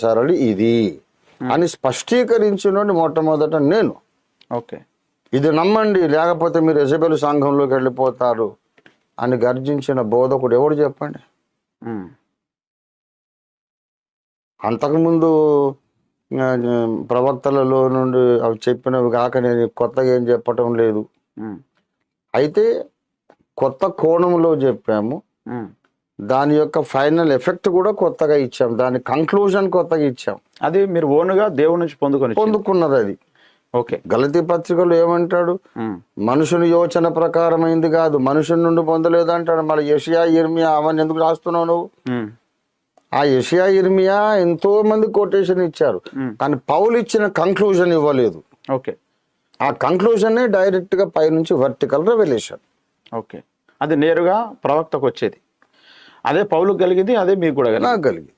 సరళి ఇది అని స్పష్టీకరించిన మొట్టమొదట నేను. ఓకే, ఇది నమ్మండి, లేకపోతే మీరు యెజబెలు సంఘంలోకి వెళ్ళిపోతారు అని గర్జించిన బోధకుడు ఎవడు చెప్పండి? అంతకుముందు ప్రవక్తలలో నుండి అవి చెప్పినవి కాక నేను కొత్తగా ఏం చెప్పటం లేదు. అయితే కొత్త కోణంలో చెప్పాము, దాని యొక్క ఫైనల్ ఎఫెక్ట్ కూడా కొత్తగా ఇచ్చాం, దాని కంక్లూజన్ కొత్తగా ఇచ్చాం. అది మీరు ఓన్గా దేవుడి నుంచి పొందుకున్నది అది. ఓకే, గలతీ పత్రికలో ఏమంటాడు? మనుషుని యోచన ప్రకారమైంది కాదు, మనుషుని నుండి పొందలేదు అంటాడు. మళ్ళీ యెషయా, యిర్మీయా అవన్నీ ఎందుకు రాస్తున్నావు నువ్వు? ఆ యెషయా, యిర్మీయా ఎంతో మంది కొటేషన్ ఇచ్చారు, కానీ పౌలు ఇచ్చిన కంక్లూజన్ ఇవ్వలేదు. ఓకే, ఆ కంక్లూజన్ డైరెక్ట్ గా పైనుంచి వర్టికల్ రెవల్యూషన్. ఓకే, అది నేరుగా ప్రవక్తకు వచ్చేది. అదే పౌలుకు కలిగింది, అదే మీకు కూడా నాకు కలిగింది.